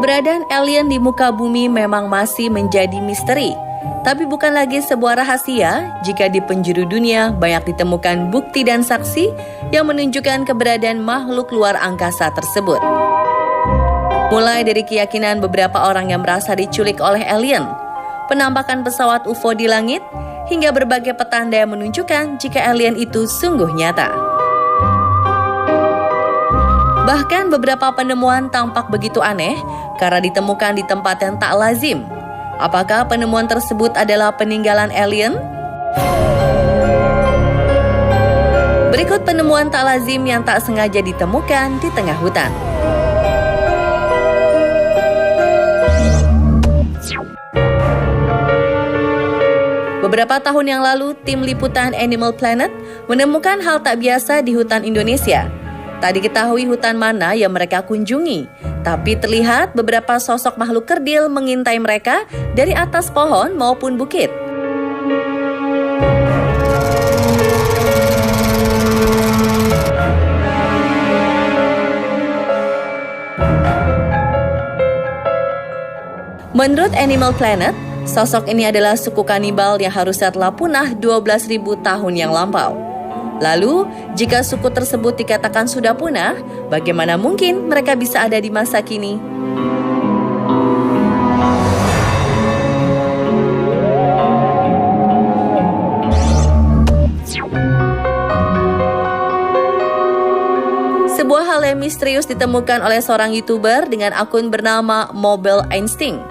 Keberadaan alien di muka bumi memang masih menjadi misteri. Tapi bukan lagi sebuah rahasia jika di penjuru dunia banyak ditemukan bukti dan saksi yang menunjukkan keberadaan makhluk luar angkasa tersebut. Mulai dari keyakinan beberapa orang yang merasa diculik oleh alien, penampakan pesawat UFO di langit, hingga berbagai petanda yang menunjukkan jika alien itu sungguh nyata. Bahkan beberapa penemuan tampak begitu aneh karena ditemukan di tempat yang tak lazim. Apakah penemuan tersebut adalah peninggalan alien? Berikut penemuan tak lazim yang tak sengaja ditemukan di tengah hutan. Beberapa tahun yang lalu, tim liputan Animal Planet menemukan hal tak biasa di hutan Indonesia. Tak diketahui hutan mana yang mereka kunjungi, tapi terlihat beberapa sosok makhluk kerdil mengintai mereka dari atas pohon maupun bukit. Menurut Animal Planet, sosok ini adalah suku kanibal yang harusnya telah punah 12.000 tahun yang lampau. Lalu, jika suku tersebut dikatakan sudah punah, bagaimana mungkin mereka bisa ada di masa kini? Sebuah hal yang misterius ditemukan oleh seorang YouTuber dengan akun bernama Mobile Instinct.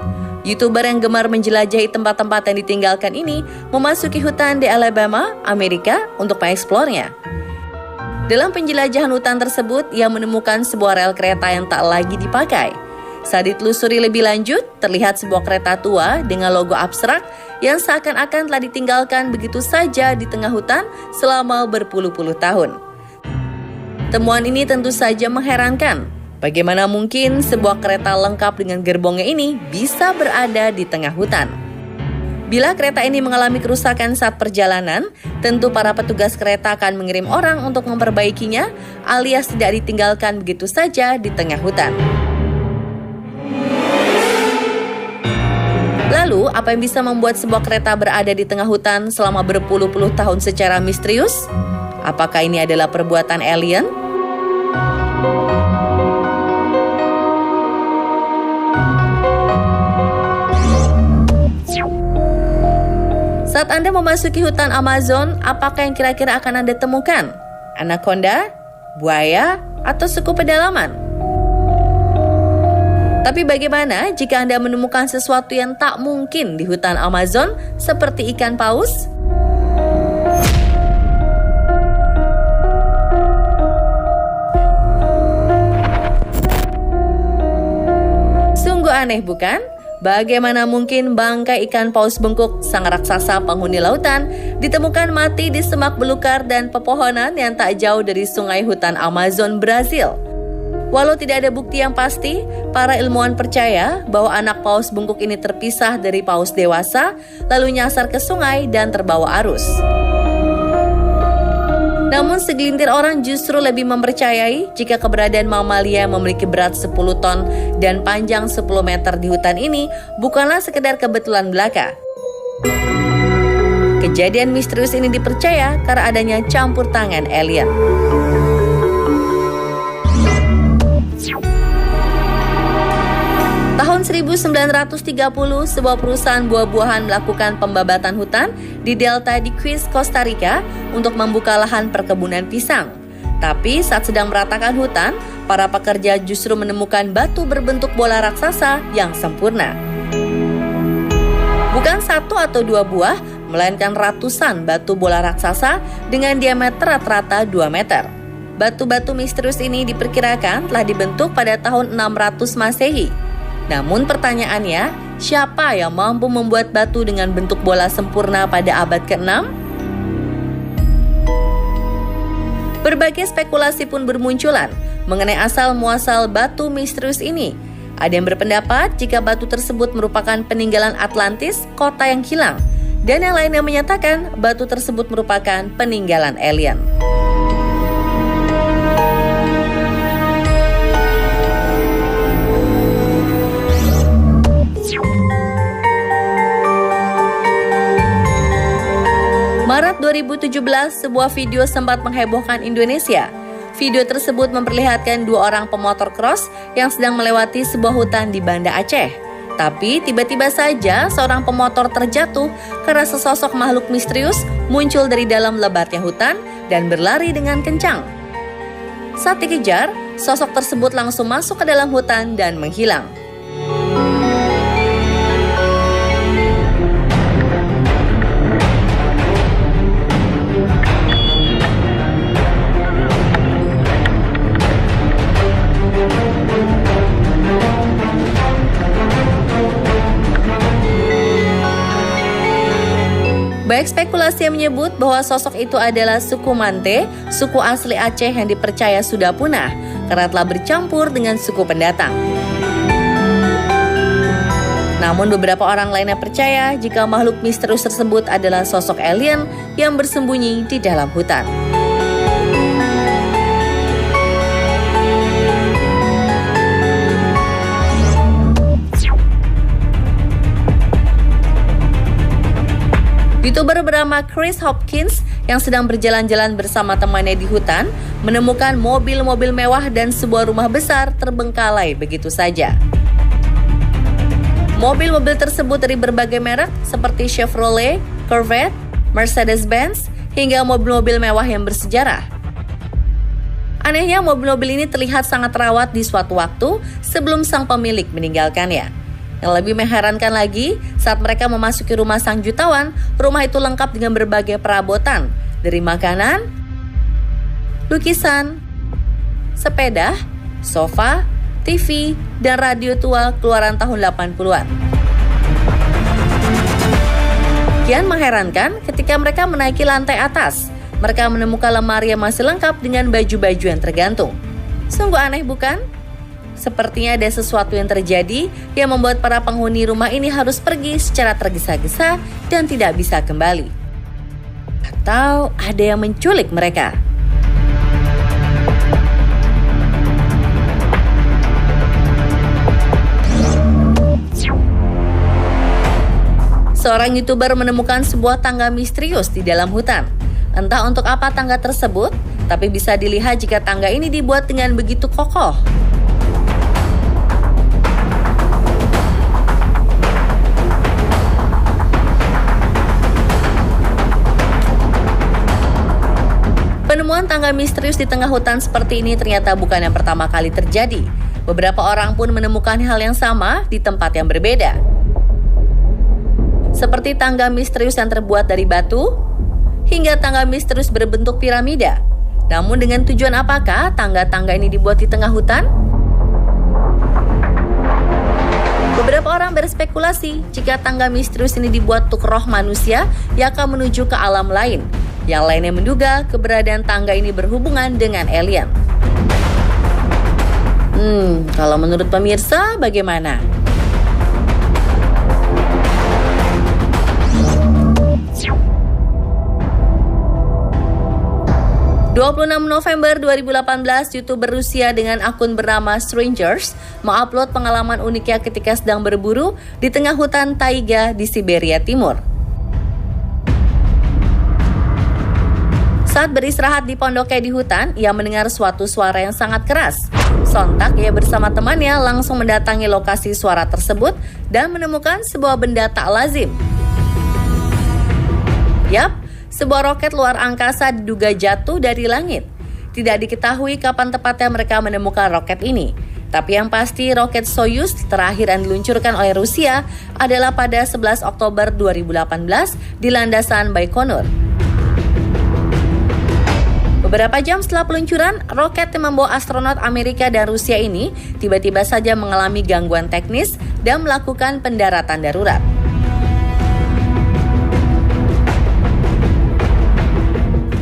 YouTuber yang gemar menjelajahi tempat-tempat yang ditinggalkan ini memasuki hutan di Alabama, Amerika untuk mengeksplornya. Dalam penjelajahan hutan tersebut, ia menemukan sebuah rel kereta yang tak lagi dipakai. Saat ditelusuri lebih lanjut, terlihat sebuah kereta tua dengan logo abstrak yang seakan-akan telah ditinggalkan begitu saja di tengah hutan selama berpuluh-puluh tahun. Temuan ini tentu saja mengherankan. Bagaimana mungkin sebuah kereta lengkap dengan gerbongnya ini bisa berada di tengah hutan? Bila kereta ini mengalami kerusakan saat perjalanan, tentu para petugas kereta akan mengirim orang untuk memperbaikinya, alias tidak ditinggalkan begitu saja di tengah hutan. Lalu, apa yang bisa membuat sebuah kereta berada di tengah hutan selama berpuluh-puluh tahun secara misterius? Apakah ini adalah perbuatan alien? Saat Anda memasuki hutan Amazon, apakah yang kira-kira akan Anda temukan? Anaconda, buaya, atau suku pedalaman? Tapi bagaimana jika Anda menemukan sesuatu yang tak mungkin di hutan Amazon seperti ikan paus? Sungguh aneh, bukan? Bagaimana mungkin bangkai ikan paus bengkok, sang raksasa penghuni lautan, ditemukan mati di semak belukar dan pepohonan yang tak jauh dari sungai hutan Amazon, Brazil? Walau tidak ada bukti yang pasti, para ilmuwan percaya bahwa anak paus bengkok ini terpisah dari paus dewasa, lalu nyasar ke sungai dan terbawa arus. Namun segelintir orang justru lebih mempercayai jika keberadaan mamalia yang memiliki berat 10 ton dan panjang 10 meter di hutan ini bukanlah sekedar kebetulan belaka. Kejadian misterius ini dipercaya karena adanya campur tangan alien. Tahun 1930, sebuah perusahaan buah-buahan melakukan pembabatan hutan di delta di Quez, Costa Rica untuk membuka lahan perkebunan pisang. Tapi saat sedang meratakan hutan, para pekerja justru menemukan batu berbentuk bola raksasa yang sempurna. Bukan satu atau dua buah, melainkan ratusan batu bola raksasa dengan diameter rata-rata 2 meter. Batu-batu misterius ini diperkirakan telah dibentuk pada tahun 600 Masehi. Namun pertanyaannya, siapa yang mampu membuat batu dengan bentuk bola sempurna pada abad ke-6? Berbagai spekulasi pun bermunculan mengenai asal-muasal batu misterius ini. Ada yang berpendapat jika batu tersebut merupakan peninggalan Atlantis, kota yang hilang. Dan yang lainnya menyatakan batu tersebut merupakan peninggalan alien. Maret 2017, sebuah video sempat menghebohkan Indonesia. Video tersebut memperlihatkan dua orang pemotor cross yang sedang melewati sebuah hutan di Banda Aceh. Tapi tiba-tiba saja seorang pemotor terjatuh karena sesosok makhluk misterius muncul dari dalam lebatnya hutan dan berlari dengan kencang. Saat dikejar, sosok tersebut langsung masuk ke dalam hutan dan menghilang. Banyak spekulasi yang menyebut bahwa sosok itu adalah suku Mante, suku asli Aceh yang dipercaya sudah punah karena telah bercampur dengan suku pendatang. Namun beberapa orang lainnya percaya jika makhluk misterius tersebut adalah sosok alien yang bersembunyi di dalam hutan. YouTuber bernama Chris Hopkins yang sedang berjalan-jalan bersama temannya di hutan menemukan mobil-mobil mewah dan sebuah rumah besar terbengkalai begitu saja. Mobil-mobil tersebut dari berbagai merek seperti Chevrolet, Corvette, Mercedes-Benz, hingga mobil-mobil mewah yang bersejarah. Anehnya, mobil-mobil ini terlihat sangat rawat di suatu waktu sebelum sang pemilik meninggalkannya. Yang lebih mengherankan lagi, saat mereka memasuki rumah sang jutawan, rumah itu lengkap dengan berbagai perabotan, dari makanan, lukisan, sepeda, sofa, TV, dan radio tua keluaran tahun 80-an. Kian mengherankan ketika mereka menaiki lantai atas, mereka menemukan lemari yang masih lengkap dengan baju-baju yang tergantung. Sungguh aneh bukan? Sepertinya ada sesuatu yang terjadi yang membuat para penghuni rumah ini harus pergi secara tergesa-gesa dan tidak bisa kembali. Atau ada yang menculik mereka. Seorang YouTuber menemukan sebuah tangga misterius di dalam hutan. Entah untuk apa tangga tersebut, tapi bisa dilihat jika tangga ini dibuat dengan begitu kokoh. Penemuan tangga misterius di tengah hutan seperti ini ternyata bukan yang pertama kali terjadi. Beberapa orang pun menemukan hal yang sama di tempat yang berbeda. Seperti tangga misterius yang terbuat dari batu, hingga tangga misterius berbentuk piramida. Namun dengan tujuan apakah tangga-tangga ini dibuat di tengah hutan? Beberapa orang berspekulasi jika tangga misterius ini dibuat untuk roh manusia yang akan menuju ke alam lain. Yang lainnya menduga keberadaan tangga ini berhubungan dengan alien. Kalau menurut pemirsa bagaimana? November 2018, YouTuber Rusia dengan akun bernama Strangers mengupload pengalaman uniknya ketika sedang berburu di tengah hutan taiga di Siberia Timur. Saat beristirahat di pondoknya di hutan, ia mendengar suatu suara yang sangat keras. Sontak ia bersama temannya langsung mendatangi lokasi suara tersebut dan menemukan sebuah benda tak lazim. Yap, sebuah roket luar angkasa diduga jatuh dari langit. Tidak diketahui kapan tepatnya mereka menemukan roket ini. Tapi yang pasti roket Soyuz terakhir yang diluncurkan oleh Rusia adalah pada 11 Oktober 2018 di landasan Baikonur. Beberapa jam setelah peluncuran, roket yang membawa astronot Amerika dan Rusia ini tiba-tiba saja mengalami gangguan teknis dan melakukan pendaratan darurat.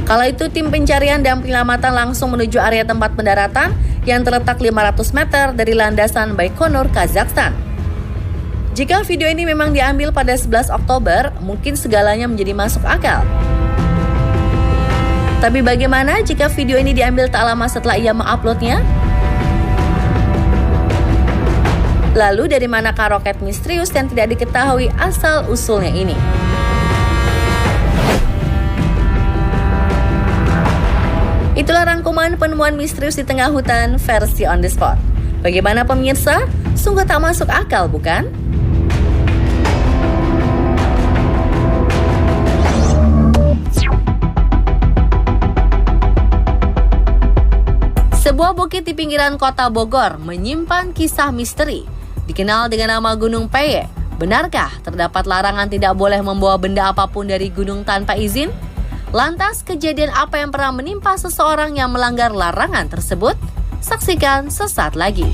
Kala itu tim pencarian dan penyelamatan langsung menuju area tempat pendaratan yang terletak 500 meter dari landasan Baikonur, Kazakhstan. Jika video ini memang diambil pada 11 Oktober, mungkin segalanya menjadi masuk akal. Tapi bagaimana jika video ini diambil tak lama setelah ia menguploadnya? Lalu dari manakah roket misterius yang tidak diketahui asal-usulnya ini? Itulah rangkuman penemuan misterius di tengah hutan versi on the spot. Bagaimana pemirsa? Sungguh tak masuk akal, bukan? Sebuah bukit di pinggiran kota Bogor menyimpan kisah misteri. Dikenal dengan nama Gunung Peye. Benarkah terdapat larangan tidak boleh membawa benda apapun dari gunung tanpa izin? Lantas, kejadian apa yang pernah menimpa seseorang yang melanggar larangan tersebut? Saksikan sesaat lagi.